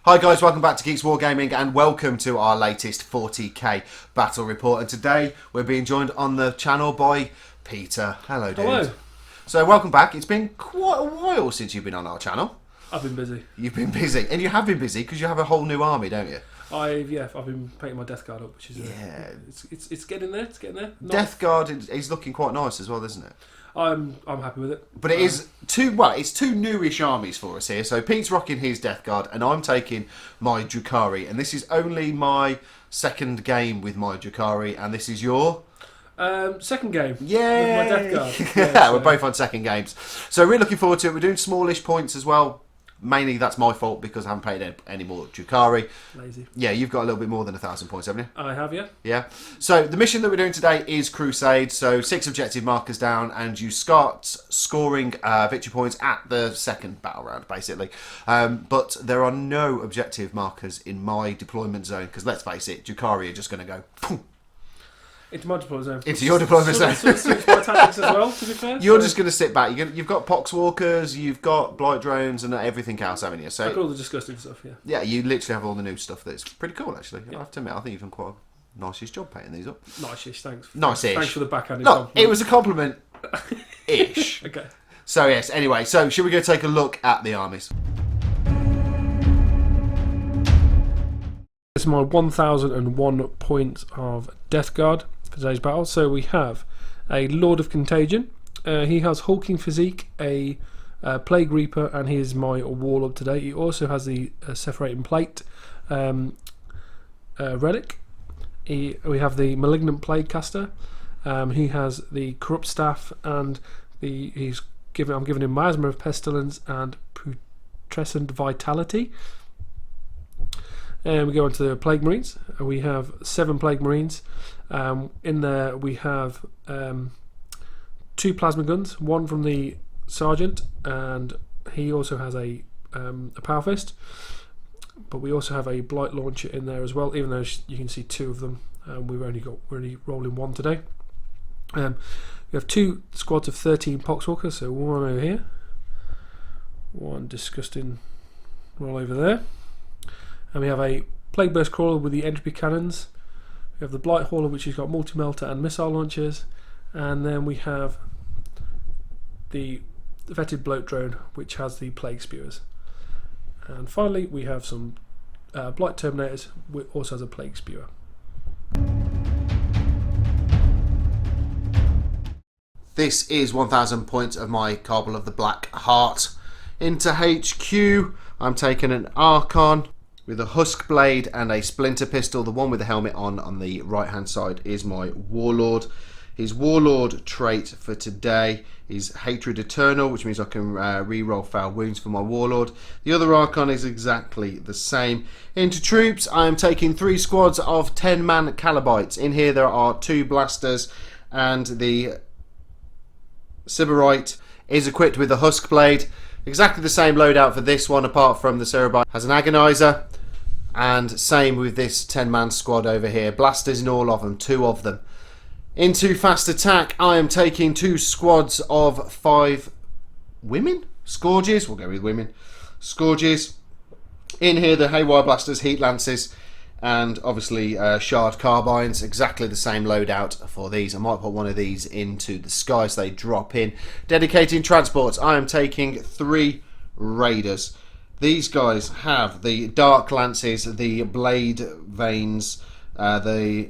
Hi guys, welcome back to Geeks Wargaming and welcome to our latest 40k battle report. And today we're being joined on the channel by Peter. Hello, dude. Hello. So welcome back. It's been quite a while since you've been on our channel. I've been busy. You've been busy, and you have been busy because you have a whole new army, don't you? I've been painting my Death Guard up, which is it's getting there. It's getting there. Death Guard is looking quite nice as well, isn't it? I'm happy with it. But it is it's two newish armies for us here. So Pete's rocking his Death Guard and I'm taking my Drukhari. And this is only my second game with my Drukhari, and this is your second game. Yay! With my Death Guard. Yeah, we're both on second games. So we're looking forward to it. We're doing smallish points as well. Mainly that's my fault because I haven't paid any more Drukhari. Lazy. Yeah, you've got a little bit more than 1,000 points, haven't you? I have, yeah. Yeah. So the mission that we're doing today is Crusade. So 6 objective markers down, and you start scoring victory points at the second battle round, basically. But there are no objective markers in my deployment zone because let's face it, Drukhari are just going to go poof, into my deployment zone. into your deployment zone. Suits my tactics as well, to be fair. You're just going to sit back. You've got Poxwalkers, you've got Blight Drones, and everything else, haven't you? So I've got all the disgusting stuff, yeah. yeah, you literally have all the new stuff that's pretty cool, actually. I have to admit, I think you've done quite a nice job painting these up. Nice-ish, thanks. Nice-ish. Thanks for the backhanded No, compliment. it was a compliment-ish. Okay. So yes, anyway, so should we go take a look at the armies? This is my 1001 points of Death Guard for today's battle. So we have a Lord of Contagion. He has hulking physique, a Plague Reaper, and he is my Warlord today. He also has the Separating Plate relic. We have the Malignant Plague Caster. He has the Corrupt Staff, and I'm giving him Miasma of Pestilence and Putrescent Vitality. And we go on to the Plague Marines. We have 7 Plague Marines. In there we have 2 plasma guns, one from the Sergeant, and he also has a Power Fist. But we also have a Blight Launcher in there as well, even though you can see 2 of them. We're only rolling 1 today. We have 2 squads of 13 Poxwalkers, so 1 over here, 1 disgusting roll over there. And we have a Plague Burst Crawler with the Entropy Cannons. We have the Blight Hauler, which has got multi-melter and missile launchers. And then we have the Vetted Bloat Drone, which has the Plague Spewers. And finally, we have some Blight Terminators, which also has a Plague Spewer. This is 1,000 points of my Cabal of the Black Heart. Into HQ, I'm taking an Archon with a Husk Blade and a Splinter Pistol. The one with the helmet on the right hand side is my Warlord. His Warlord trait for today is Hatred Eternal, which means I can re-roll Foul Wounds for my Warlord. The other Archon is exactly the same. Into troops, I am taking 3 squads of 10-man Calabites. In here there are 2 blasters, and the Sybarite is equipped with a Husk Blade. Exactly the same loadout for this one, apart from the Sybarite has an Agonizer. And same with this 10-man squad over here. Blasters in all of them, 2 of them. Into fast attack, I am taking 2 squads of 5 women? Scourges? We'll go with women. Scourges. In here, the Haywire Blasters, Heat Lances, and obviously Shard Carbines. Exactly the same loadout for these. I might put one of these into the sky so they drop in. Dedicating transports, I am taking 3 Raiders. These guys have the Dark Lances, the Blade Veins, the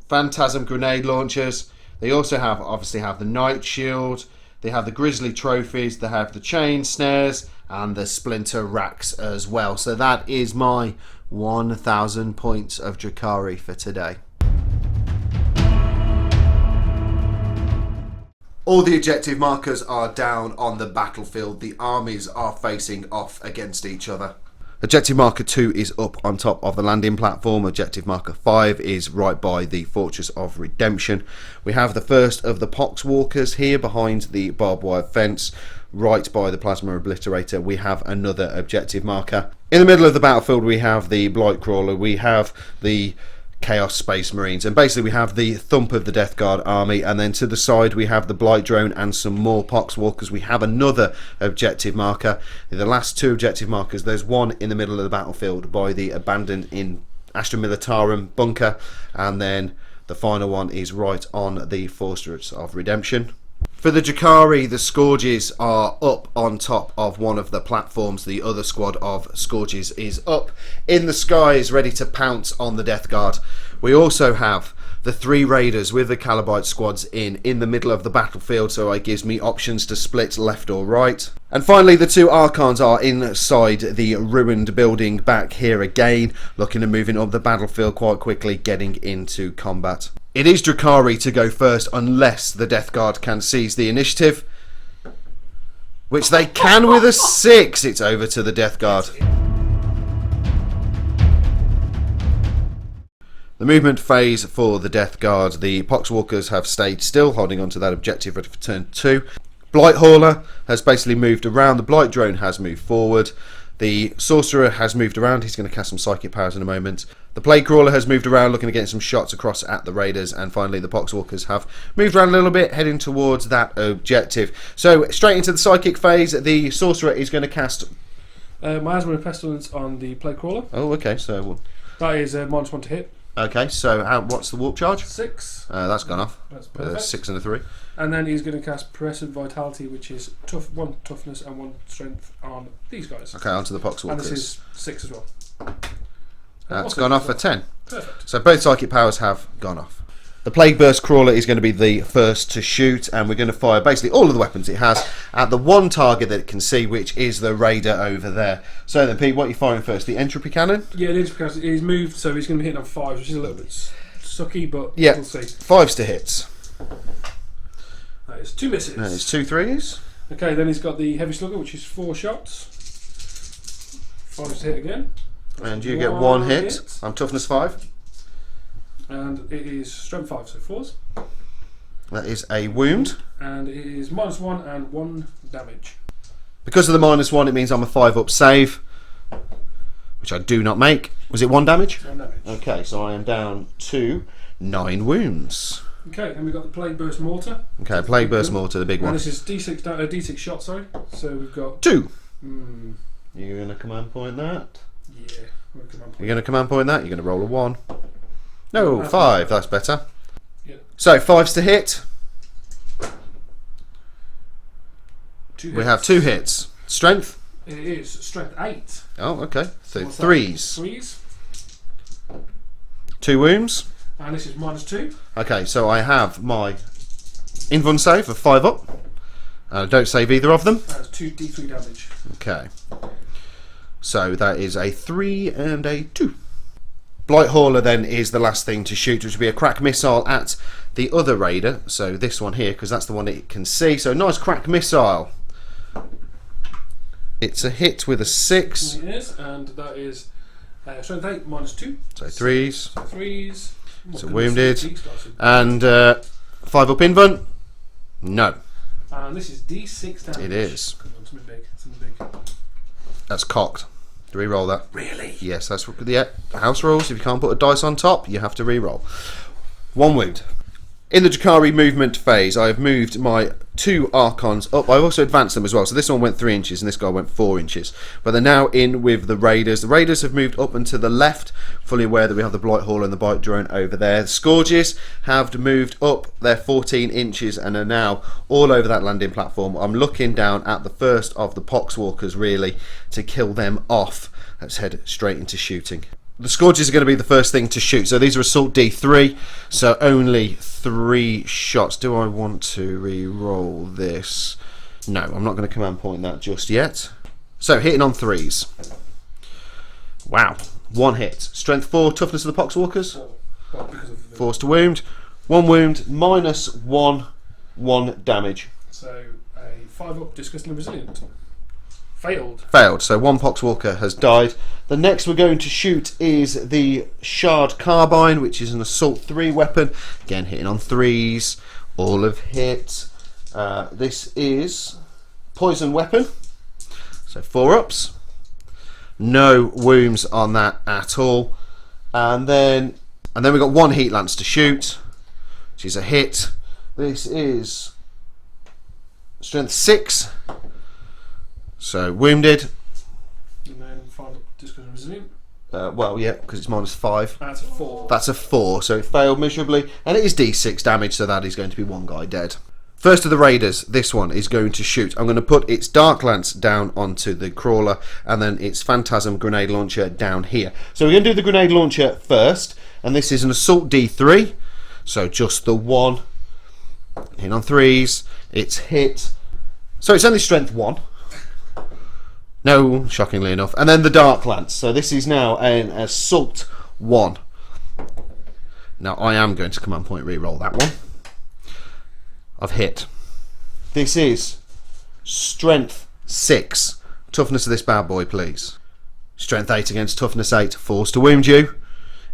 Phantasm Grenade Launchers. They also obviously have the Night Shield. They have the Grizzly Trophies. They have the Chain Snares and the Splinter Racks as well. So that is my 1,000 points of Drukhari for today. All the objective markers are down on the battlefield. The armies are facing off against each other. Objective marker 2 is up on top of the landing platform. Objective marker 5 is right by the Fortress of Redemption. We have the first of the Poxwalkers here behind the barbed wire fence, right by the Plasma Obliterator. We have another objective marker. In the middle of the battlefield we have the Blight Crawler. We have the Chaos Space Marines. And basically we have the thump of the Death Guard army, and then to the side we have the Blight Drone and some more Poxwalkers. We have another objective marker. The last two objective markers, there's one in the middle of the battlefield by the abandoned in Astra Militarum bunker, and then the final one is right on the Fortress of Redemption. For the Drukhari, the Scourges are up on top of one of the platforms. The other squad of Scourges is up in the skies, ready to pounce on the Death Guard. We also have the 3 Raiders with the Calabite squads in the middle of the battlefield, so it gives me options to split left or right. And finally, the 2 Archons are inside the ruined building back here again, looking at moving up the battlefield quite quickly, getting into combat. It is Drukhari to go first unless the Death Guard can seize the initiative, which they can with a 6. It's over to the Death Guard. The movement phase for the Death Guard. The Poxwalkers have stayed still, holding onto that objective ready for turn 2. Blight Hauler has basically moved around. The Blight Drone has moved forward. The Sorcerer has moved around. He's going to cast some Psychic Powers in a moment. The Plague Crawler has moved around, looking to get some shots across at the Raiders. And finally, the Poxwalkers have moved around a little bit, heading towards that objective. So, straight into the Psychic phase. The Sorcerer is going to cast Miasma of Pestilence on the Plague Crawler. Oh, okay. So That is -1 to hit. Okay, so what's the warp charge? 6. That's gone off. That's perfect. 6 and a 3. And then he's going to cast Progressive Vitality, which is 1 toughness and 1 strength on these guys. Okay, onto the Poxwalkers. And this is 6 as well. That's gone off for 10. Perfect. So both Psychic Powers have gone off. The Plague Burst Crawler is going to be the first to shoot, and we're going to fire basically all of the weapons it has at the one target that it can see, which is the Raider over there. So then, Pete, what are you firing first? The Entropy Cannon? Yeah, it is because he's moved, so he's going to be hitting on 5, which is a little bit sucky, but yeah, we'll see. 5s to hits. That is 2 misses. That is 2 3s. Okay, then he's got the Heavy Slugger, which is 4 shots. 5s to hit again. And you get 1 hit. I'm toughness 5. And it is strength 5, so 4s. That is a wound. And it is -1 and 1 damage. Because of the -1, it means I'm a 5-up save, which I do not make. Was it 1 damage? 1 damage. Okay, so I am down to 9 wounds. Okay, then we've got the Plague Burst Mortar. Okay, Plague Burst Mortar, the big one. And this is D6 shot, sorry. So we've got 2. You're going to command point that? Yeah, we're command point. You're going to command point that? You're going to roll a 1. No, 5. That's better. Yeah. So 5s to hit. 2 hits. We have 2 hits. Strength? It is strength 8. Oh, okay. So What's 3s. that? 3s. 2 wounds. And this is -2. Okay, so I have my Invuln save of 5 up. Don't save either of them. That's 2d3 damage. Okay. So that is a 3 and a 2. Blight Hauler then is the last thing to shoot, which would be a crack missile at the other Raider. So this one here, because that's the one it can see. So nice crack missile. It's a hit with a 6. It is, and that is strength 8 -2. So 3s. 3s. So wounded. And 5 up Invuln? No. And this is D6 damage. It is. Something big. Something big. That's cocked. Re-roll that. Really? Yes, that's the house rules. If you can't put a dice on top, you have to re-roll. 1 wound. In the Drukhari movement phase, I have moved my 2 Archons up. I've also advanced them as well. So this one went 3 inches and this guy went 4 inches. But they're now in with the Raiders. The Raiders have moved up and to the left, fully aware that we have the Blight Hauler and the Blight Drone over there. The Scourges have moved up. They're 14 inches and are now all over that landing platform. I'm looking down at the first of the Poxwalkers, really, to kill them off. Let's head straight into shooting. The Scourges are going to be the first thing to shoot. So these are Assault D3, so only 3 shots. Do I want to re-roll this? No, I'm not going to command point that just yet. So hitting on 3s. Wow, 1 hit. Strength 4, toughness of the Poxwalkers. 4's to wound. 1 wound, -1, 1 damage. So a 5-up disgustingly resilient. Failed. Failed. So 1 Poxwalker has died. The next we're going to shoot is the Shard Carbine, which is an Assault 3 weapon. Again, hitting on 3s. All of hit. This is Poison Weapon. So 4 ups. No wounds on that at all. And then And then we've got 1 heat lance to shoot, which is a hit. This is strength 6. So wounded. And then 5 discussion resilient. Well, yeah, because it's -5. That's a 4. That's a 4, so it failed miserably. And it is D6 damage, so that is going to be 1 guy dead. First of the raiders, this one is going to shoot. I'm going to put its Dark Lance down onto the crawler, and then its Phantasm grenade launcher down here. So we're going to do the grenade launcher first, and this is an Assault D3. So just the 1. Hit on 3s. It's hit. So it's only strength 1. No, shockingly enough. And then the Dark Lance. So this is now an Assault 1. Now I am going to command point reroll that one. I've hit. This is strength 6. Toughness of this bad boy, please. Strength 8 against toughness 8. Force to wound you.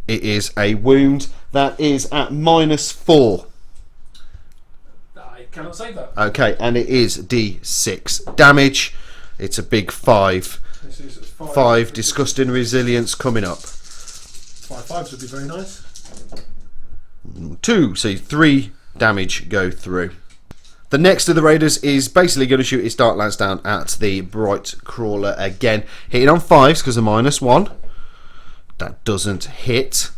It is a wound that is at -4. I cannot save that. Okay, and it is D6 damage. It's a big 5. This is 5 disgusting resilience coming up. 5 5s would be very nice. 2, so 3 damage go through. The next of the raiders is basically going to shoot its Dark Lance down at the Bright Crawler again. Hitting on 5s because of -1. That doesn't hit.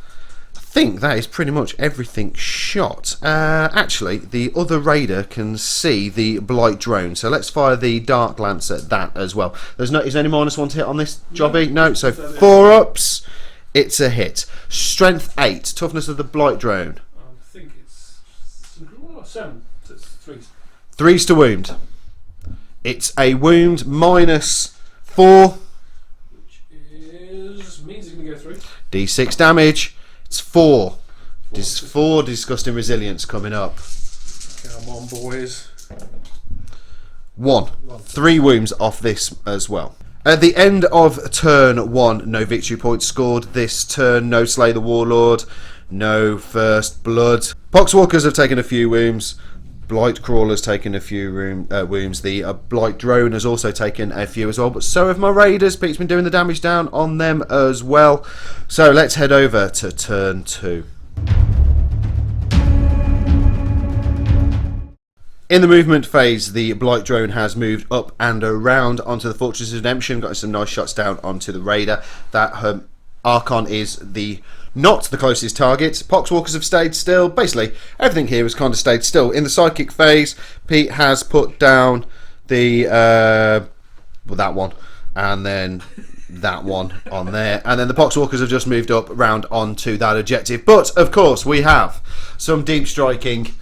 I think that is pretty much everything shot. Actually, the other raider can see the Blight drone, so let's fire the Dark Lance at that as well. Is there any -1 to hit on this jobby? No, so 4 ups. It's a hit. Strength 8. Toughness of the Blight drone. I think it's 7. So it's 3s. 3s to wound. It's a wound -4. Which means it's going to go through. D6 damage. It's 4. 4 disgusting resilience coming up. Come on, boys. 1. 3 wounds off this as well. At the end of turn 1, no victory points scored. This turn, no Slay the Warlord, no First Blood. Poxwalkers have taken a few wounds. Blight Crawler's taken a few wounds. The Blight Drone has also taken a few as well. But so have my Raiders. Pete's been doing the damage down on them as well. So let's head over to turn 2. In the movement phase, the Blight Drone has moved up and around onto the Fortress of Redemption, got some nice shots down onto the Raider. That Archon is not the closest target. Poxwalkers have stayed still. Basically, everything here has kind of stayed still. In the Psychic phase, Pete has put down the that one, and then that one on there, and then the Poxwalkers have just moved up round onto that objective. But of course, we have some deep striking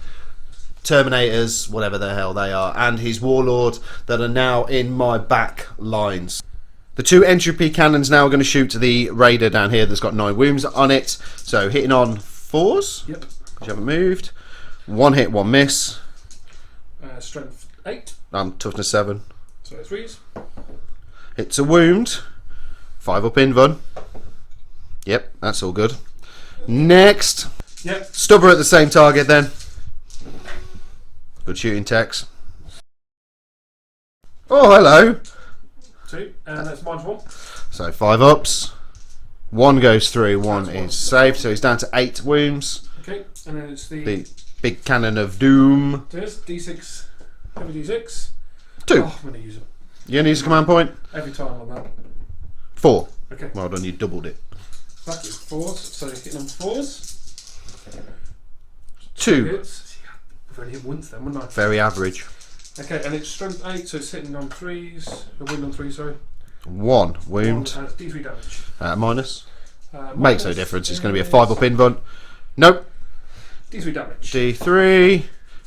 Terminators, whatever the hell they are, and his Warlord that are now in my back lines. The 2 entropy cannons now are going to shoot the Raider down here that's got 9 wounds on it. So hitting on 4s. Yep. Because you haven't moved. 1 hit, 1 miss. Strength 8. Toughness 7. So 3s. It's a wound. 5 up invuln. Yep, that's all good. Next. Yep. Stubber at the same target then. Good shooting, Tex. Oh, hello. 2, and that's -1. So 5 ups. 1 goes through, 1 is safe, so he's down to 8 wounds. Okay, and then it's The big cannon of doom. There's D6, heavy D6. 2. Oh, I'm going to use it You only use a command point? every time on that. 4. Okay. Well done, you doubled it. That is 4s, so hitting on 4s. 2. Hits. I've only hit once then, wouldn't I? Very average. Okay, and it's strength 8, so it's hitting on 3s. A win on 3, sorry. 1 wound. And it's D3 damage. Minus. Makes Minus no difference. It's going to be a 5 up invuln. Nope. D3 damage. D3.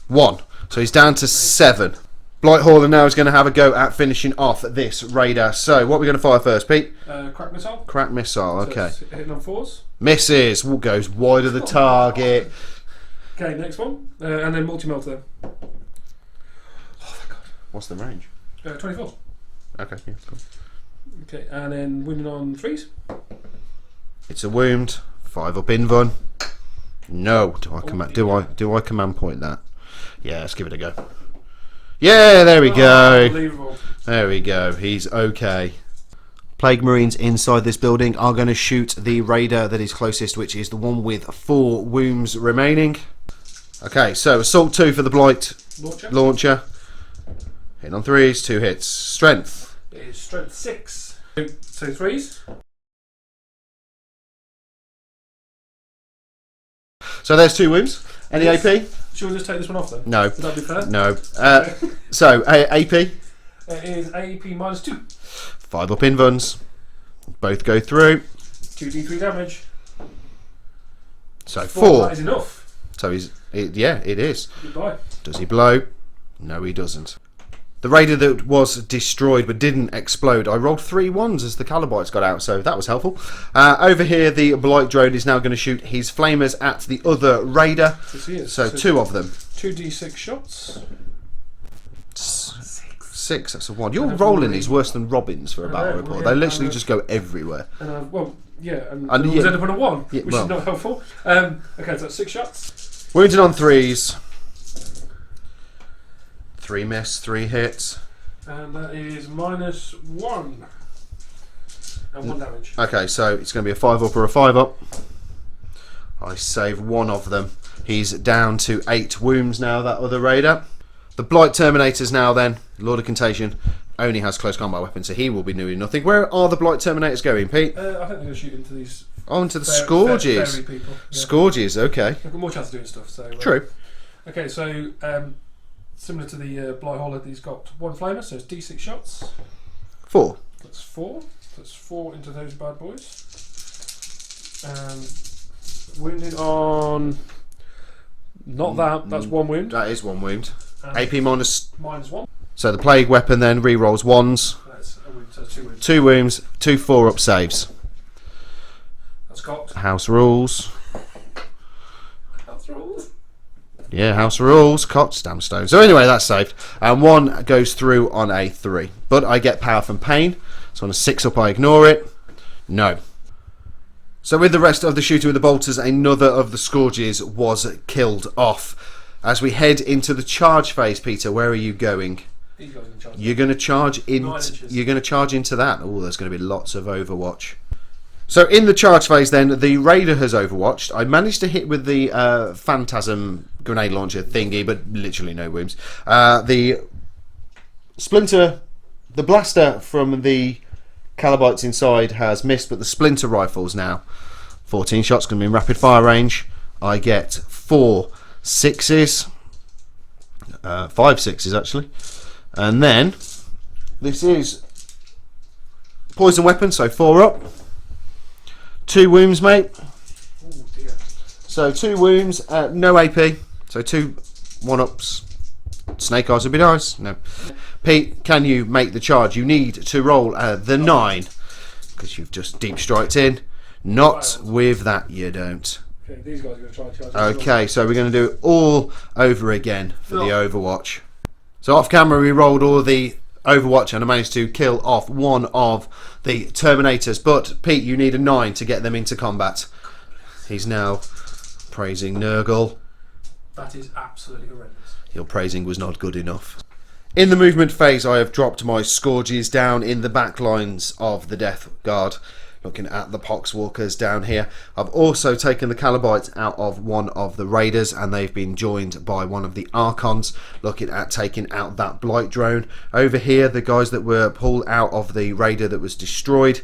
1. So he's down to 7. Blight Hauler now is going to have a go at finishing off this Raider. So what are we going to fire first, Pete? Crack missile. Crack missile, okay. So it's hitting on 4s. Misses. Goes wide of the target. Okay, next one. And then multi-melter. What's the range? 24. Okay, yeah, cool. Okay, and then winning on 3s. It's a wound. 5 up invuln. No. Do I command point that? Yeah, let's give it a go. Yeah, there we go. Unbelievable. There we go. He's okay. Plague Marines inside this building are going to shoot the raider that is closest, which is the one with 4 wounds remaining. Okay, so Assault 2 for the Blight launcher. Hitting on 3s, 2 hits. Strength. It is strength 6. So 3s. So there's 2 wounds. Any Yes. AP? Should we just take this one off then? No. Would that be fair? No. So AP. It is AEP -2. 5 up invuns. Both go through. 2d3 damage. So 4. 4. That is enough. So yeah, it is. Goodbye. Does he blow? No, he doesn't. The raider that was destroyed but didn't explode, I rolled 3 1s as the Calabites got out, so that was helpful. Over here, the Blight drone is now going to shoot his flamers at the other raider. So 2 of them. 2d6 shots. 6, that's a 1. Your rolling is worse than Robin's for a battle report. Yeah, they literally just go everywhere. Well, yeah, and And it yeah. end up on a 1, Yeah, which well. is not helpful. Okay, so that's 6 shots. Wounded on 3s. 3 miss, 3 hits. And that is -1. And 1 damage. Okay, so it's going to be a 5 up or a 5 up. I save 1 of them. He's down to 8 wounds now, that other raider. The Blight Terminators now then, Lord of Contagion, only has close combat weapons, so he will be doing nothing. Where are the Blight Terminators going, Pete? I think they're going to shoot into these. Oh, into the Scourges. Fairy people. Yeah. Scourges, okay. They've got more chance of doing stuff. So True. Okay, so similar to the Blight Hauler, he's got 1 flamer, so it's d6 shots. 4. That's 4. That's 4 into those bad boys. And wounded on. Not that. That's 1 wound. That is 1 wound. And AP minus. -1. So the Plague Weapon then re-rolls 1s. That's a wound, so 2 wounds. 2 wounds, 2 4-up saves. That's cocked. House rules. That's rules. Yeah, house rules. Cots, damn stone. So anyway, that's saved. And 1 goes through on a 3. But I get power from pain. So on a 6 up, I ignore it. No. So with the rest of the shooting with the bolters, another of the Scourges was killed off. As we head into the charge phase, Peter, where are you going? These guys are in charge. You're going to charge in. 9 inches. You're going to charge into that. Oh, there's going to be lots of Overwatch. So in the charge phase, then the Raider has Overwatched. I managed to hit with the Phantasm grenade launcher thingy, but literally no wounds. The Splinter, the blaster from the Calabites inside has missed, but the Splinter rifles now 14 shots, going to be in rapid fire range. I get 4 6s, 5 6s actually, and then this is poison weapon, so 4 up, 2 wounds, mate. Oh dear. So 2 wounds, no AP, so 2 1-ups. Snake eyes would be nice. No, Pete, can you make the charge? You need to roll the 9 because you've just deep striked in. Not with that, you don't. Okay, these guys are going to try and charge. Okay, so we're going to do it all over again for the Overwatch. So off camera we rolled all the Overwatch and I managed to kill off 1 of the Terminators. But Pete, you need a 9 to get them into combat. He's now praising Nurgle. That is absolutely horrendous. Your praising was not good enough. In the movement phase, I have dropped my Scourges down in the back lines of the Death Guard. Looking at the Poxwalkers down here. I've also taken the Calabites out of one of the Raiders and they've been joined by one of the Archons. Looking at taking out that Blight drone. Over here, the guys that were pulled out of the Raider that was destroyed.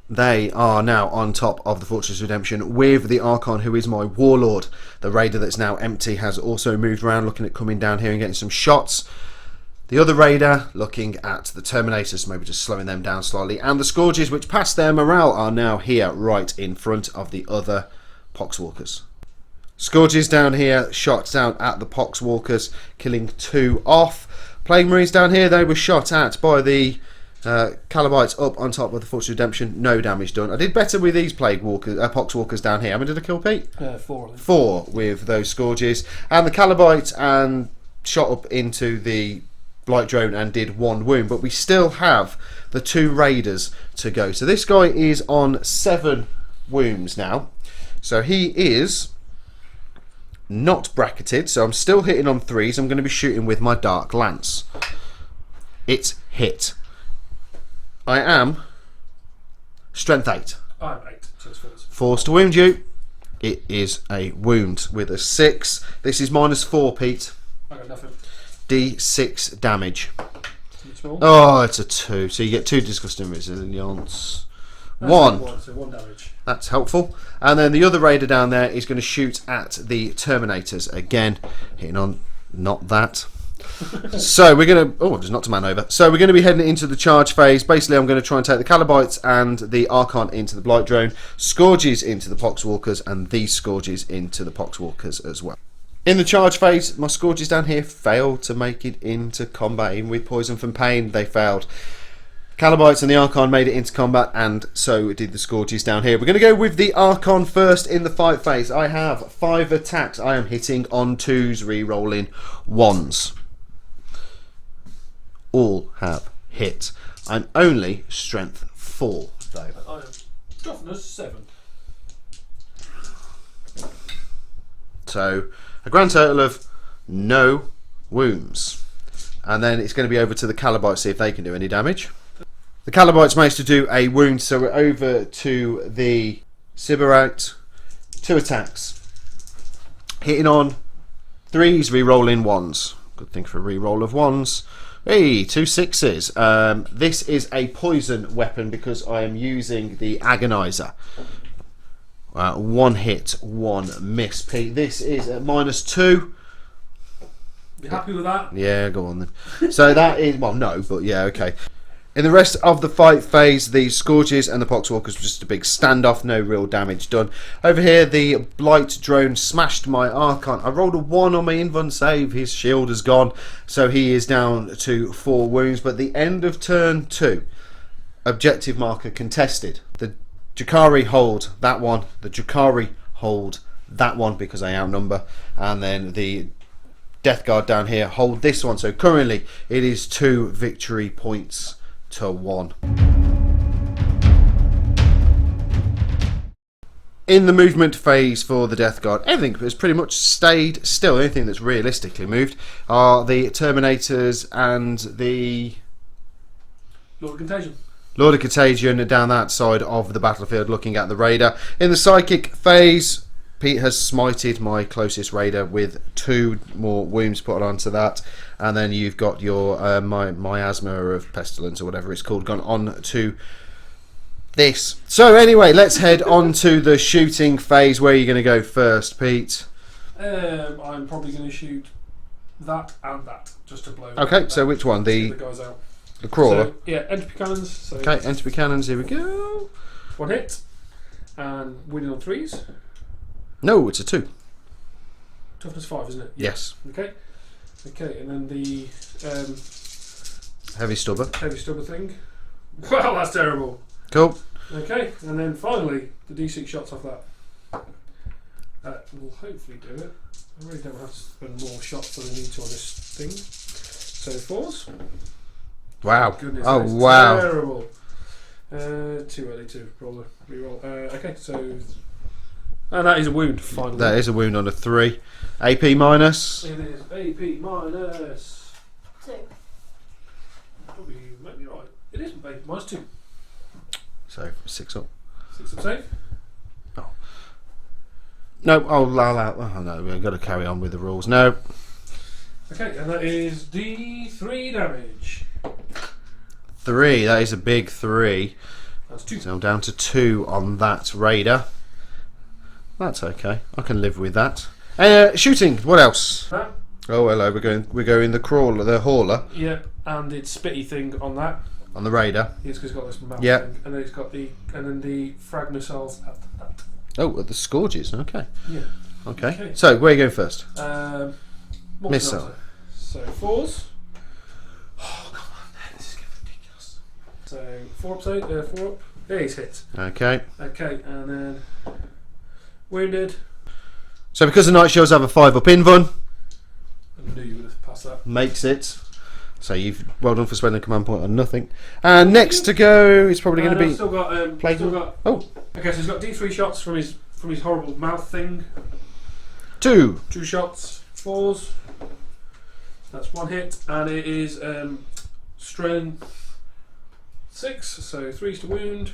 They are now on top of the Fortress Redemption with the Archon, who is my Warlord. The Raider that's now empty has also moved around, looking at coming down here and getting some shots. The other Raider looking at the Terminators, maybe just slowing them down slightly. And the Scourges, which passed their morale, are now here right in front of the other Poxwalkers. Scourges down here, shot down at the Poxwalkers, killing 2 off. Plague Marines down here, they were shot at by the Calabites up on top of the Fortress Redemption. No damage done. I did better with these Poxwalkers down here. How many did I kill, Pete? 4. 4 with those Scourges. And the Calabites and shot up into the Blight drone and did 1 wound. But we still have the 2 Raiders to go. So this guy is on 7 wounds now. So he is not bracketed. So I'm still hitting on 3s. I'm going to be shooting with my Dark Lance. It's hit. I am strength 8. I'm 8, so it's 4s. Force to wound you. It is a wound with a 6. This is -4, Pete. I got nothing. D6 damage. Small. Oh, it's a 2. So you get 2 disgusting resilience. That's 1. So 1 damage. That's helpful. And then the other raider down there is going to shoot at the Terminators again, hitting on not that. So we're going to... Oh, just knocked a man over. So we're going to be heading into the charge phase. Basically, I'm going to try and take the Calabites and the Archon into the Blight Drone, Scourges into the Poxwalkers, and these Scourges into the Poxwalkers as well. In the charge phase, my Scourges down here failed to make it into combat. Even with Poison from Pain, they failed. Calabites and the Archon made it into combat, and so did the Scourges down here. We're going to go with the Archon first in the fight phase. I have 5 attacks. I am hitting on 2s, re-rolling 1s. All have hit. I'm only strength 4, though. I am toughness 7. So a grand total of no wounds. And then it's going to be over to the Calabites, see if they can do any damage. The Calabites managed to do a wound, so we're over to the Sybarite. 2 attacks. Hitting on 3s, re-rolling 1s. Good thing for a re-roll of 1s. Hey, 2 6s. This is a poison weapon because I am using the Agonizer. 1 hit, 1 miss. Pete, this is at -2. You happy with that? Yeah, go on then. So that is, well, no, but yeah, okay. In the rest of the fight phase, the Scourges and the Poxwalkers were just a big standoff, no real damage done. Over here, the Blight Drone smashed my Archon. I rolled a 1 on my Invuln save, his shield is gone, so he is down to 4 wounds. But the end of turn 2, objective marker contested. The Drukhari hold that one, the Drukhari hold that one because I outnumber, and then the Death Guard down here hold this one. So currently it is 2 victory points to 1. In the movement phase for the Death Guard, everything has pretty much stayed still. The only thing that's realistically moved are the Terminators and the Lord of Contagion. Lord of Contagion down that side of the battlefield looking at the Raider. In the Psychic phase, Pete has smited my closest Raider with 2 more wounds put onto that. And then you've got your miasma of pestilence or whatever it's called gone on to this. So anyway, let's head on to the shooting phase. Where are you going to go first, Pete? I'm probably going to shoot that and that just to blow. Okay, so which one? The guys out. The crawler. So, yeah, entropy cannons. So Okay, entropy cannons. Here we go. 1 hit and winning on 3s. No, it's a 2. Toughness 5, isn't it? Yes. Okay. Okay, and then the Heavy stubber. heavy stubber thing. Well, that's terrible. Cool. Okay, and then finally the D6 shots off that. Will hopefully do it. I really don't have to spend more shots than I need to on this thing. So 4s. Wow. Goodness, Oh, that's wow. terrible. Too early to roll a reroll. Okay, so and that is a wound. Finally, That is a wound on a 3. AP minus. it is AP minus 2. Probably might be right. It is AP minus 2. So 6 up. 6 up save. No, oh no, we've got to carry on with the rules. No. Okay, and that is D3 damage. 3, that is a big 3. That's 2. So I'm down to 2 on that Raider. That's okay. I can live with that. Shooting, what else? That. Oh hello, we're going the crawler, the hauler Yeah, and its spitty thing on that. on the Raider. Yes, because it's got this mouth Yeah. thing, and then it's got the frag missiles at that. Oh, the Scourges, okay. Yeah. Okay. So where are you going first? What Missile. So 4s. Oh come on, this is getting ridiculous. So 4 up save, 4 up. Yeah, he's hit. Okay. Okay, and then wounded. So because the Night Shields have a 5 up Invuln, I knew you would have passed that. makes it. So you've well done for spending a command point on nothing. And next to go is probably going to I've be still got Plague. still got. Oh, Okay, so he's got D3 shots from his horrible mouth thing. 2. 2 shots, 4s. That's 1 hit, and it is strength 6, so 3's to wound.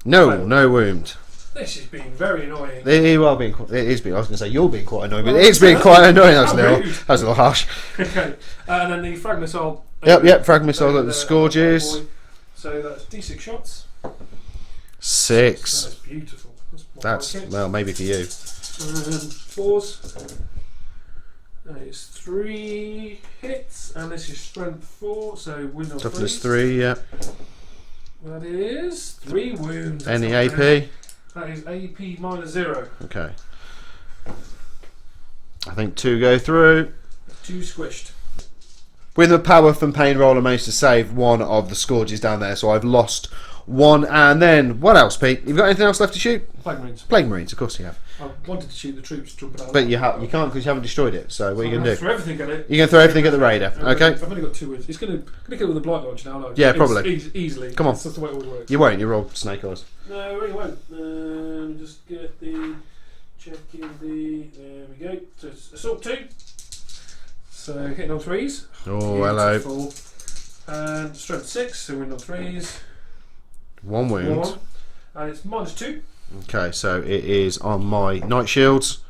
No, Fail. no wound. This is being very annoying. It is being. I was going to say you're being quite annoying, but it's being quite annoying. That was a little harsh. Okay, and then the frag missile. Yep. Frag missile at the scourges. So that's D6 shots. 6. That's beautiful. That's well, maybe for you. And 4s. It's 3 hits, and this is strength 4, so wound on Toughness 3. Yeah. That is 3 wounds. Any AP? That is AP minus 0. Okay. I think 2 go through. 2 squished. With a power from pain roll, I managed to save one of the scourges down there, so I've lost 1. And then what else, Pete? You've got anything else left to shoot? Plague Marines. Plague Marines, of course you have. I wanted to shoot the troops jumping out. But you can't because you haven't destroyed it. So what are you going to do? Throw everything at it. You're going to throw everything at the raider. Okay. I've only got 2 wounds. It's going to kill with a blight launch now. No? Yeah, probably. Easily. Come on. That's the way it would work. You won't. You roll snake eyes. No, I really won't. Just get the checking the. There we go. So it's assault 2. So hitting on 3s. Oh, hello. Beautiful. And strength 6. So wind on 3s. 1 wound. 1. And it's minus 2. Okay, so it is on my night shields.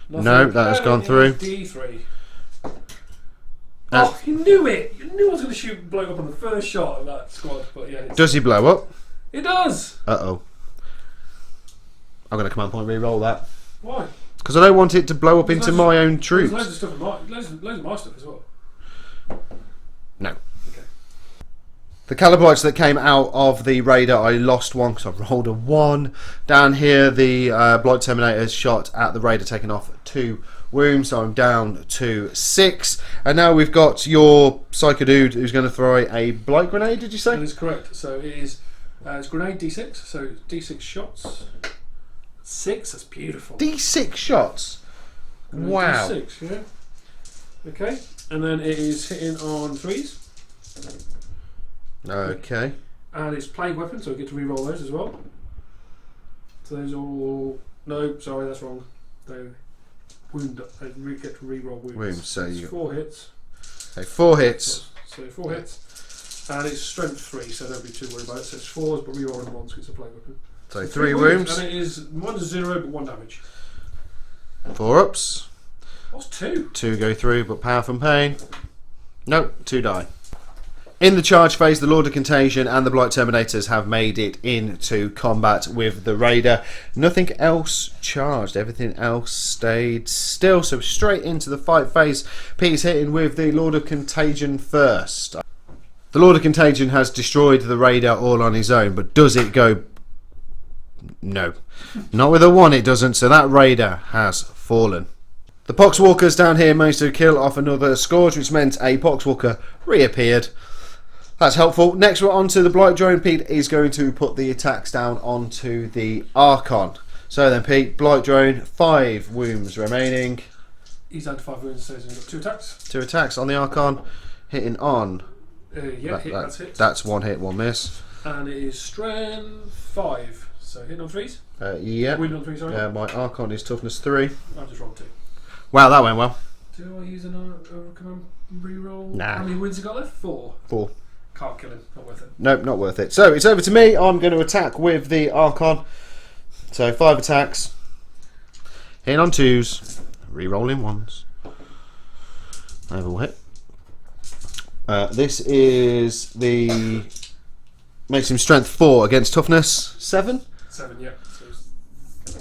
Nothing. No, that has gone through. D3. Oh, you knew it! You knew I was going to shoot bloke up on the first shot of that squad, but yeah. Does he blow up? It does! Uh-oh. I'm going to command point re-roll that. Why? Because I don't want it to blow up There's into loads my own There's troops. loads of stuff in my, loads of my stuff as well. No. Okay. The Calibites that came out of the raider, I lost 1 because I rolled a 1. Down here, the Blight Terminators shot at the raider, taking off 2 wounds, so I'm down to 6. And now we've got your Psycho Dude who's going to throw a Blight Grenade, did you say? That is correct. So it is it's grenade D6, so D6 shots. 6, that's beautiful. D6 shots? Grenade Wow. D6, yeah. Okay, and then it is hitting on 3s. Okay. And it's plague weapon, so we get to re-roll those as well. So those all... No, sorry, that's wrong. They wound. They get to re-roll wounds. Wounds, so it's you... 4 hits. Okay, 4 hits. So 4 hits. And it's strength 3, so don't be too worried about it. So it's 4s, but re-rolling 1s because it's a plague weapon. So 3 wounds. And it is 1 to 0, but 1 damage. 4 ups. What's 2? 2 go through, but power from pain. No, 2 die. In the charge phase, the Lord of Contagion and the Blight Terminators have made it into combat with the Raider. Nothing else charged. Everything else stayed still. So straight into the fight phase. Pete's hitting with the Lord of Contagion first. The Lord of Contagion has destroyed the Raider all on his own, but does it go... No. Not with a 1 it doesn't, so that Raider has fallen. The Poxwalkers down here managed to kill off another Scourge, which meant a Poxwalker reappeared. That's helpful. Next we're on to the Blight Drone. Pete is going to put the attacks down onto the Archon. So then Pete, Blight Drone, 5 wounds remaining. He's had 5 wounds, so he's got 2 attacks. 2 attacks on the Archon, hitting on. That's hit. That's 1 hit, 1 miss. And it is strength 5, so hitting on 3s. Yeah. Wounded on 3, sorry. My Archon is toughness 3. I just rolled 2. Wow, that went well. Do I use a command reroll? Nah. How many wounds have you got left? 4. 4. Can't kill him, not worth it. Nope, not worth it. So it's over to me. I'm going to attack with the Archon. So 5 attacks. Hitting on 2s. Rerolling 1s. Overall hit. This is the... Makes him strength 4 against toughness 7. 7, yeah. So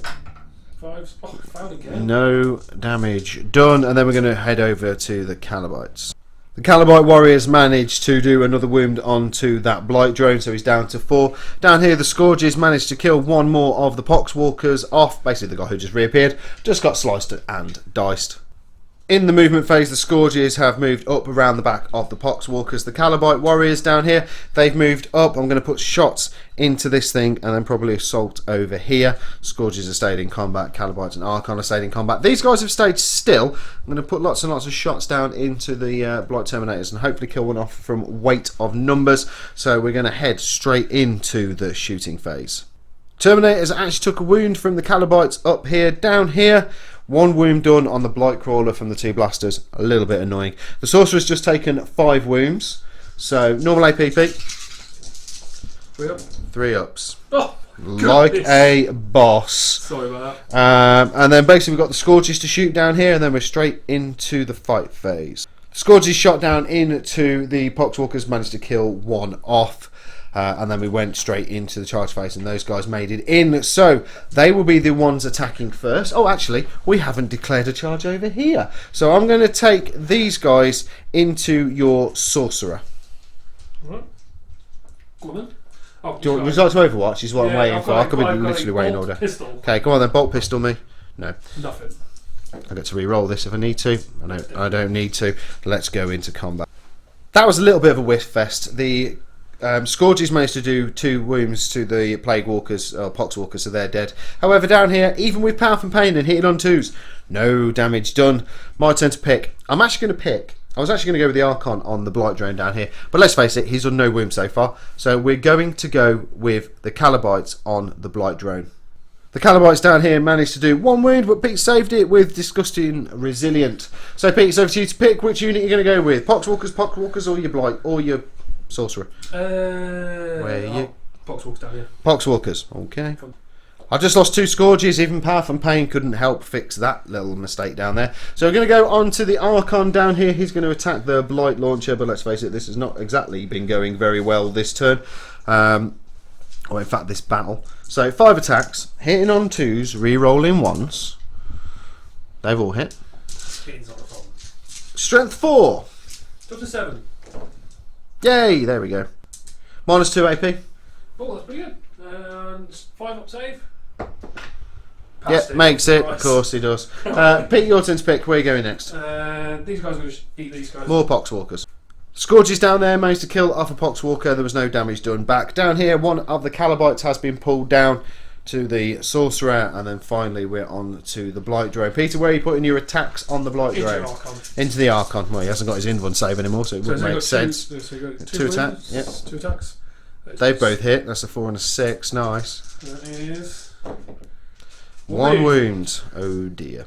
5s. Oh, found again. No damage done. And then we're going to head over to the Calibites. The Calibite Warriors managed to do another wound onto that Blight Drone, so he's down to 4. Down here, the Scourges managed to kill 1 more of the Poxwalkers off. Basically, the guy who just reappeared just got sliced and diced. In the movement phase, the Scourges have moved up around the back of the Poxwalkers. The Calibite Warriors down here, they've moved up. I'm going to put shots into this thing and then probably assault over here. Scourges have stayed in combat. Calibites and Archon have stayed in combat. These guys have stayed still. I'm going to put lots and lots of shots down into the Blight Terminators and hopefully kill one off from weight of numbers. So we're going to head straight into the shooting phase. Terminators actually took a wound from the Calibites up here. Down here, 1 wound done on the Blight Crawler from the 2 blasters. A little bit annoying. The Sorcerer's just taken 5 wounds. So, normal AP, Pete. 3 up. 3 ups. Oh, like a boss. Sorry about that. And then basically we've got the Scourges to shoot down here, and then we're straight into the fight phase. Scourges shot down into the Poxwalkers, managed to kill 1 off. And then we went straight into the charge phase, and those guys made it in. So they will be the ones attacking first. Oh, actually, we haven't declared a charge over here. So I'm going to take these guys into your Sorcerer. Alright. Go on then. Oh, Would you like to Overwatch? Is what I'm waiting for. I could be I've got literally a waiting bolt order. pistol. Okay, come on then, bolt pistol me. No. Nothing. I get to re-roll this if I need to. I don't need to. Let's go into combat. That was a little bit of a whiff fest. The Scourges managed to do 2 wounds to the Plague Walkers, or Pox Walkers, so they're dead. However, down here, even with Power from Pain and hitting on 2s, no damage done. My turn to pick. I was actually going to go with the Archon on the Blight Drone down here, but let's face it, he's done no wounds so far. So we're going to go with the Calabites on the Blight Drone. The Calabites down here managed to do 1 wound, but Pete saved it with Disgusting Resilient. So Pete, it's over to you to pick which unit you're going to go with. Poxwalkers, or your Blight, or your Sorcerer. Where are you? Poxwalkers down here. Poxwalkers, okay. I just lost 2 Scourges, even Power from Pain couldn't help fix that little mistake down there. So we're going to go on to the Archon down here. He's going to attack the Blight Launcher, but let's face it, this has not exactly been going very well this turn. Or in fact, this battle. So 5 attacks, hitting on 2s, re-rolling 1s. They've all hit. Speed's not a problem. Strength 4. Up to 7. Yay, there we go. -2 AP. Oh, that's pretty good. And 5 up save. Yeah, makes it. Of course he does. Pete, your turn to pick. Where are you going next? These guys are going to eat these guys. More Poxwalkers. Scourges down there managed to kill off a Poxwalker. There was no damage done. Back down here, one of the Calabites has been pulled down to the Sorcerer, and then finally we're on to the Blight Drone. Peter, where are you putting your attacks on the Blight Drone? Into the Archon. Well, he hasn't got his invuln save anymore, so it wouldn't make sense. Two attacks. Yep. 2 attacks. They've both hit. That's a 4 and a 6. Nice. That is 1 wound. Oh dear.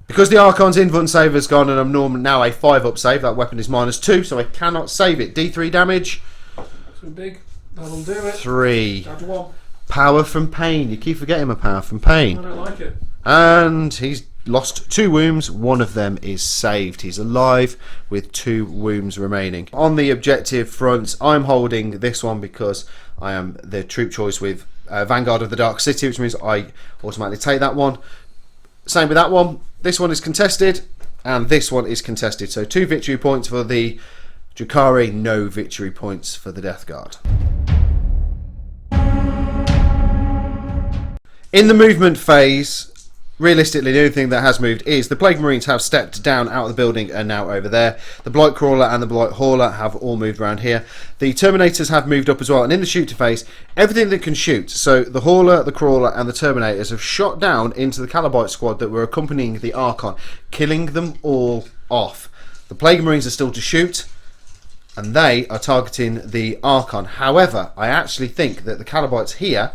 Because the Archon's invuln save has gone, and I'm now a 5-up save. That weapon is -2, so I cannot save it. D3 damage. So big. That'll do it. 3. Down to 1. Power from Pain. You keep forgetting my Power from Pain. I don't like it. And he's lost 2 wounds. 1 of them is saved. He's alive with 2 wounds remaining. On the objective front, I'm holding this one because I am the troop choice with Vanguard of the Dark City, which means I automatically take that one. Same with that one. This one is contested, and this one is contested. So 2 victory points for the Drukhari, no victory points for the Death Guard. In the movement phase, realistically, the only thing that has moved is the Plague Marines have stepped down out of the building and now over there. The Blight Crawler and the Blight Hauler have all moved around here. The Terminators have moved up as well, and in the shooter phase, everything that can shoot, so the Hauler, the Crawler and the Terminators have shot down into the Calabite squad that were accompanying the Archon, killing them all off. The Plague Marines are still to shoot, and they are targeting the Archon. However, I actually think that the Calabites here,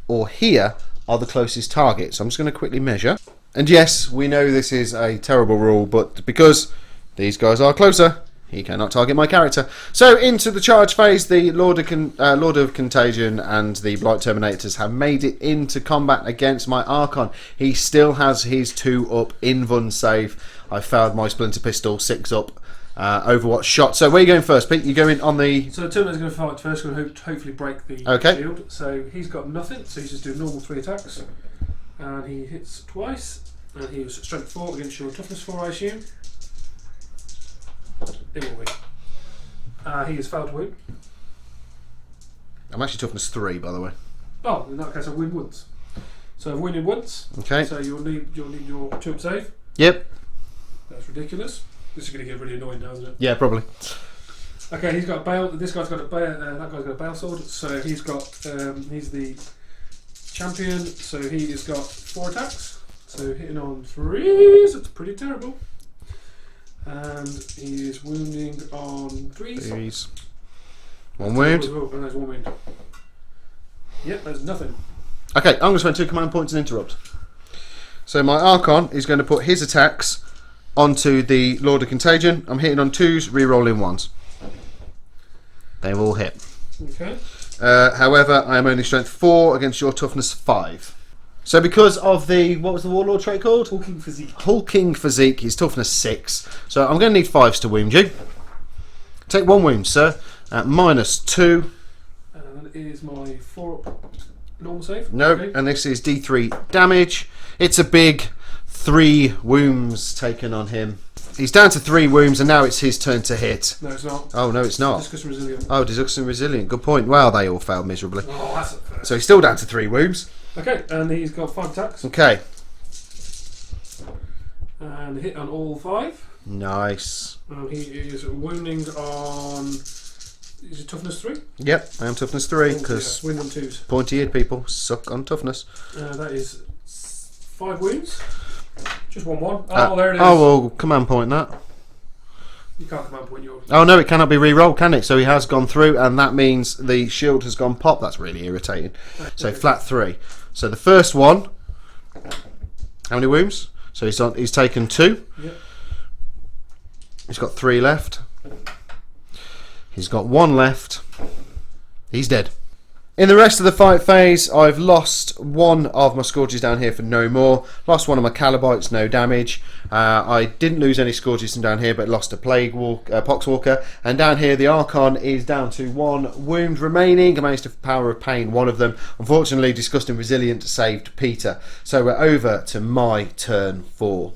or here, are the closest target. So I'm just going to quickly measure. And yes, we know this is a terrible rule, but because these guys are closer, he cannot target my character. So into the charge phase, the Lord of Contagion and the Blight Terminators have made it into combat against my Archon. He still has his 2-up invuln save. I failed my Splinter Pistol 6-up Overwatch shot. So where are you going first, Pete? You going on the... So the Terminator's going to fight first, going to hopefully break the shield. So he's got nothing, so he's just doing normal 3 attacks. And he hits twice. And he was strength 4 against your toughness 4, I assume. It will be. He has failed to wound. I'm actually toughness 3, by the way. Oh, in that case I win once. So I've wounded once. Okay. So you'll need your 2-up save. Yep. That's ridiculous. This is going to get really annoying now, isn't it? Yeah, probably. Okay, he's got a bail. This guy's got a bail. That guy's got a bail sword. So he's got. He's the champion. So he has got 4 attacks. So hitting on 3s. That's pretty terrible. And he is wounding on 3s. 1 wound. Oh, there's 1 wound. Yep, there's nothing. Okay, I'm going to spend 2 command points and interrupt. So my Archon is going to put his attacks onto the Lord of Contagion. I'm hitting on 2s, re-rolling 1s. They've all hit. Okay. However, I am only strength 4 against your toughness 5. So because of the, what was the warlord trait called? Hulking physique. Hulking physique, his toughness 6. So I'm going to need 5s to wound you. Take 1 wound, sir, at -2. And that is my 4 normal save. No, Okay. and this is D3 damage. It's a big 3 wounds taken on him. He's down to 3 wounds, and now it's his turn to hit. No, it's not. Oh, no, it's not. Discussion resilient. Oh, Discussion Resilient. Good point. Well, they all failed miserably. Oh, that's it first. So he's still down to 3 wounds. Okay, and he's got 5 attacks. Okay. And hit on all 5. Nice. He is wounding on. Is it toughness 3? Yep, I am toughness 3, Yeah, because wound on 2s. pointy-eared people suck on toughness. That is 5 wounds. Just 1-1. Oh, there it is. Oh, well, command point that. You can't command point yours. Oh, no, it cannot be re-rolled, can it? So he has gone through, and that means the shield has gone pop. That's really irritating. So flat 3. So the first one, how many wounds? So he's taken 2. Yep. He's got 3 left. He's got 1 left. He's dead. In the rest of the fight phase, I've lost 1 of my Scourges down here for no more. Lost 1 of my Calabites, no damage. I didn't lose any Scourges from down here, but lost a Poxwalker. And down here, the Archon is down to 1 wound remaining. I managed to Power of Pain 1 of them. Unfortunately, Disgusting Resilient saved Peter. So we're over to my turn 4.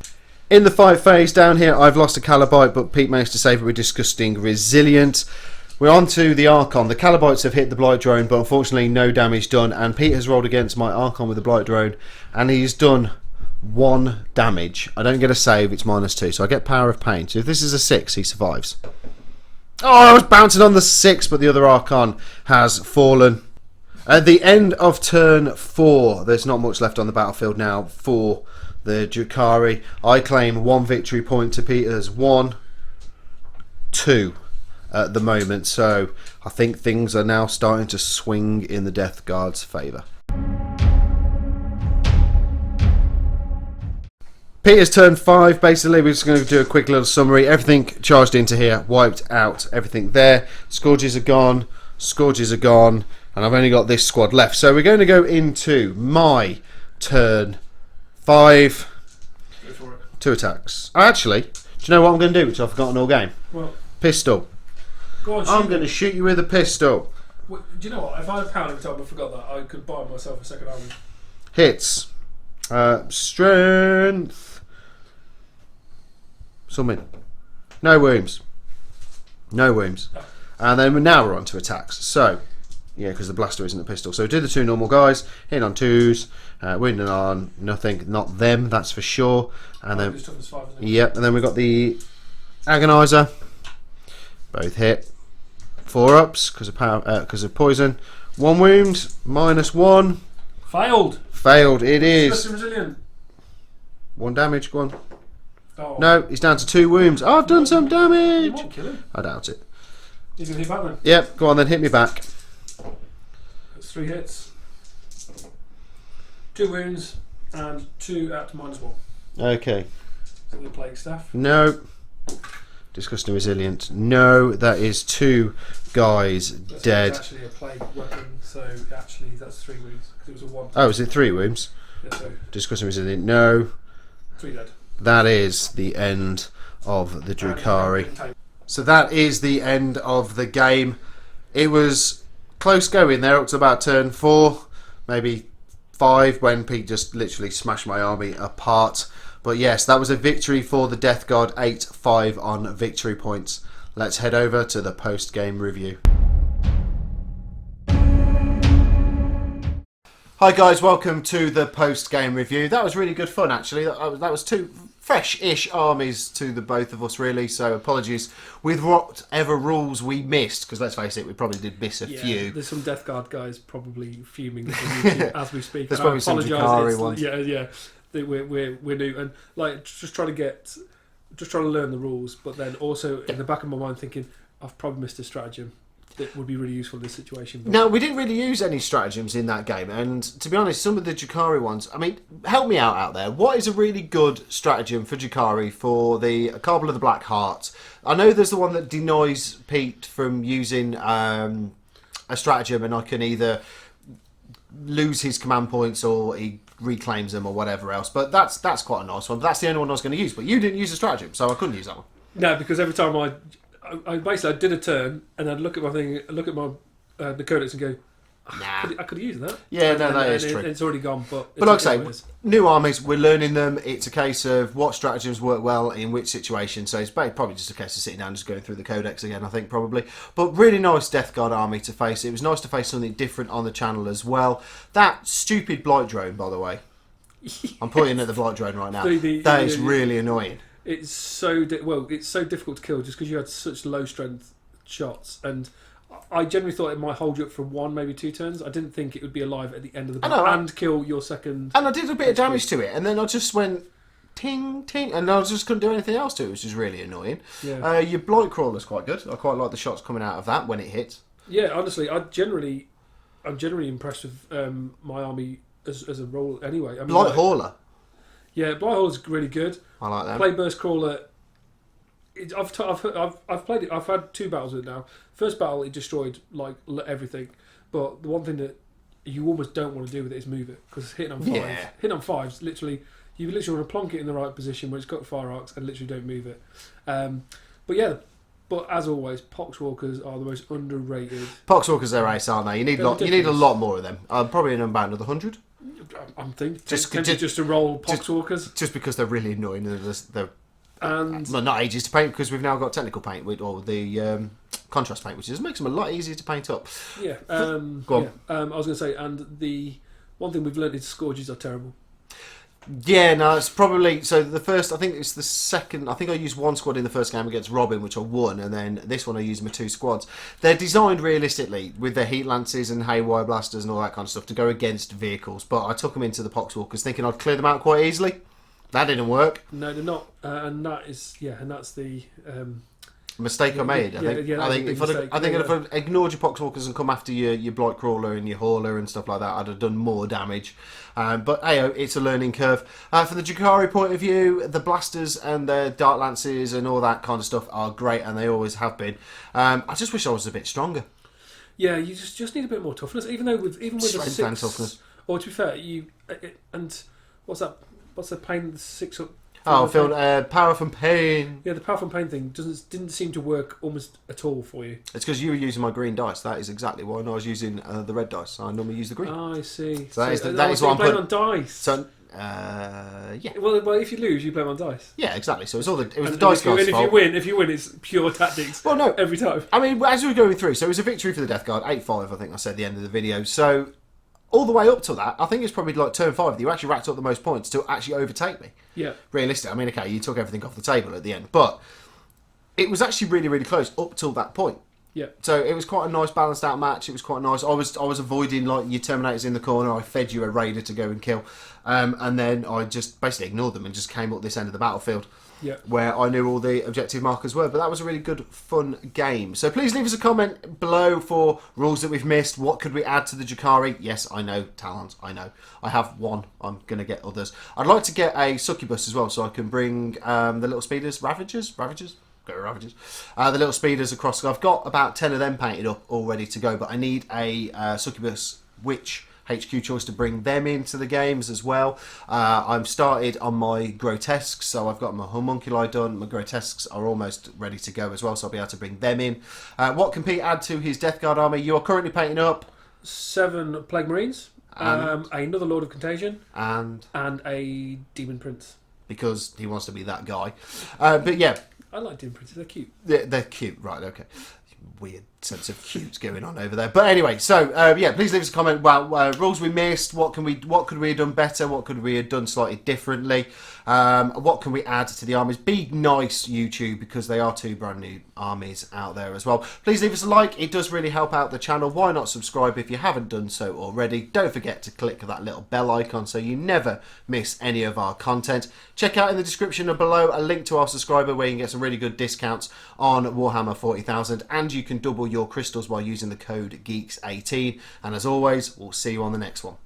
In the fight phase down here, I've lost a Calabite, but Pete managed to save it with Disgusting Resilient. We're on to the Archon. The Calabites have hit the Blight Drone, but unfortunately no damage done. And Pete has rolled against my Archon with the Blight Drone, and he's done 1 damage. I don't get a save, it's -2, so I get Power of Pain. So if this is a 6, he survives. Oh, I was bouncing on the 6, but the other Archon has fallen. At the end of turn 4, there's not much left on the battlefield now for the Drukhari. I claim 1 victory point to Peter's 1, 2 at the moment, so I think things are now starting to swing in the Death Guard's favour. Peter's turn 5, basically we're just going to do a quick little summary. Everything charged into here, wiped out everything there. Scourges are gone, and I've only got this squad left. So we're going to go into my turn 5. Go for it. 2 attacks. Actually, do you know what I'm going to do, which I've forgotten all game? Well, Pistol. go on, I'm going to shoot you with a pistol. Well, do you know what? If I had power every time I forgot that, I could buy myself a second army. Hits. Strength. Summon. No wounds. No wounds. Oh. And then now we're on to attacks. So, yeah, because the blaster isn't a pistol. So do the 2 normal guys. Hitting on 2s. Wounding on nothing. Not them, that's for sure. And then, It's toughness 5, isn't it? yep. And then we've got the Agonizer. Both hit. 4 ups because of power, because of poison. 1 wound. -1. Failed. Failed. It is. Disgusting resilient. 1 damage. Go on. Oh. No, he's down to 2 wounds. Oh, I've done some You damage. won't kill him. I doubt it. He's going to hit back then. Yep. Go on then. Hit me back. That's 3 hits. 2 wounds and 2 at -1. Okay. So the plague staff. No. Disgusting resilient. No, that is 2 guys It's dead. actually a plague weapon, so actually that's 3 wounds. 'Cause it was a 1. Oh, is it 3 wounds? Yeah, so Disgusting resilient. No. 3 dead. That is the end of the Drukhari. So that is the end of the game. It was close going there up to about turn 4, maybe 5, when Pete just literally smashed my army apart. But yes, that was a victory for the Death Guard, 8-5 on victory points. Let's head over to the post-game review. Hi guys, welcome to the post-game review. That was really good fun actually. That was 2 fresh-ish armies to the both of us really, so apologies with whatever rules we missed, because let's face it, we probably did miss a few. There's some Death Guard guys probably fuming on YouTube as we speak. There's And probably I some apologise, Drukhari it's- ones. Yeah. We're new and like just trying to learn the rules, but then also in the back of my mind thinking I've probably missed a stratagem that would be really useful in this situation. But No, we didn't really use any stratagems in that game, and to be honest, some of the Drukhari ones, I mean, help me out there. What is a really good stratagem for Drukhari for the Cabal of the Black Heart? I know there's the one that denies Pete from using a stratagem and I can either lose his command points or he reclaims them or whatever else. But that's quite a nice one. But that's the only one I was going to use. But you didn't use a stratagem, so I couldn't use that one. No, because every time I basically I did a turn and I'd look at my thing, look at my the codex and go, Nah. I could have used that. Yeah, no, that is true. It's already gone, but like I say, new armies, we're learning them. It's a case of what stratagems work well in which situation. So it's probably just a case of sitting down and just going through the codex again, I think, probably. But really nice Death Guard army to face. It was nice to face something different on the channel as well. That stupid Blight drone, by the way. I'm pointing at the Blight drone right now. That is really annoying. It's so it's so difficult to kill just because you had such low strength shots, and I generally thought it might hold you up for 1, maybe 2 turns. I didn't think it would be alive at the end of the battle and kill your second. And I did a bit of damage to it, and then I just went ting ting, and I just couldn't do anything else to it, which is really annoying. Yeah. Your Blight Crawler's quite good. I quite like the shots coming out of that when it hits. Yeah, honestly, I'm generally impressed with my army as a role. Anyway, I mean, Blight Hauler. Yeah, Blight Hauler's really good. I like that. Play Burst Crawler. I've played it. I've had 2 battles with it now. First battle, it destroyed like everything, but the one thing that you almost don't want to do with it is move it, because hitting on 5, hitting on 5s, literally, you literally want to plonk it in the right position where it's got fire arcs and literally don't move it. But as always, Poxwalkers are the most underrated. Poxwalkers are ace, aren't they? You need a lot more of them. Probably in about another 100. I'm thinking just to roll Poxwalkers. Just because they're really annoying. Well, not ages to paint, because we've now got technical paint or the contrast paint, which just makes them a lot easier to paint up. Yeah. Go on. I was going to say, and the one thing we've learned is scourges are terrible. Yeah, no, it's probably... So the first, I think it's the second... I think I used 1 squad in the first game against Robin, which I won, and then this one I used my 2 squads. They're designed realistically with their heat lances and haywire blasters and all that kind of stuff to go against vehicles, but I took them into the Poxwalkers thinking I'd clear them out quite easily. That didn't work. No, they're not, and that's the mistake I made. I think if I'd ignored your Poxwalkers and come after your Blight Crawler and your Hauler and stuff like that, I'd have done more damage. But hey, it's a learning curve. From the Drukhari point of view, the blasters and the Dark Lances and all that kind of stuff are great, and they always have been. I just wish I was a bit stronger. Yeah, you just need a bit more toughness, even with strength the 6 and toughness. Or to be fair, and what's that? What's the pain? The 6 up. Power from Pain. Yeah, the Power from Pain thing didn't seem to work almost at all for you. It's because you were using my green dice. That is exactly why. And I was using the red dice. I normally use the green. Oh, I see. So that is what I'm playing on dice. So yeah. Well, if you lose, you play on dice. Yeah, exactly. So it was the dice guard's fault. If you win, it's pure tactics. Well, no, every time. I mean, as we were going through, so it was a victory for the Death Guard, 8-5. I think I said at the end of the video. So all the way up to that, I think it's probably like turn 5 that you actually racked up the most points to actually overtake me. Yeah. Realistic. I mean, okay, you took everything off the table at the end, but it was actually really, really close up till that point. Yeah. So it was quite a nice balanced out match. It was quite nice. I was avoiding like your Terminators in the corner. I fed you a Raider to go and kill, and then I just basically ignored them and just came up this end of the battlefield. Yeah. Where I knew all the objective markers were. But that was a really good, fun game. So please leave us a comment below for rules that we've missed. What could we add to the Drukhari? Yes, I know, Talons, I know. I have 1. I'm going to get others. I'd like to get a Succubus as well, so I can bring the little speeders, Ravagers? Go Ravagers. The little speeders across. I've got about 10 of them painted up, all ready to go, but I need a Succubus Witch HQ choice to bring them into the games as well. I'm started on my grotesques, so I've got my homunculi done. My grotesques are almost ready to go as well, so I'll be able to bring them in. What can Pete add to his Death Guard army? You are currently painting up 7 Plague Marines, another Lord of Contagion, and a Demon Prince, because he wants to be that guy. But yeah, I like Demon Princes. They're cute. They're cute, right? Okay. Weird sense of cute going on over there, but anyway, so yeah, please leave us a comment about rules we missed. What could we have done better? What could we have done slightly differently? What can we add to the armies? Be nice, YouTube, because they are 2 brand new armies out there as well. Please leave us a like. It does really help out the channel. Why not subscribe if you haven't done so already? Don't forget to click that little bell icon so you never miss any of our content. Check out in the description below a link to our subscriber where you can get some really good discounts on Warhammer 40,000, and you can double your crystals by using the code Geeks18. And as always, we'll see you on the next one.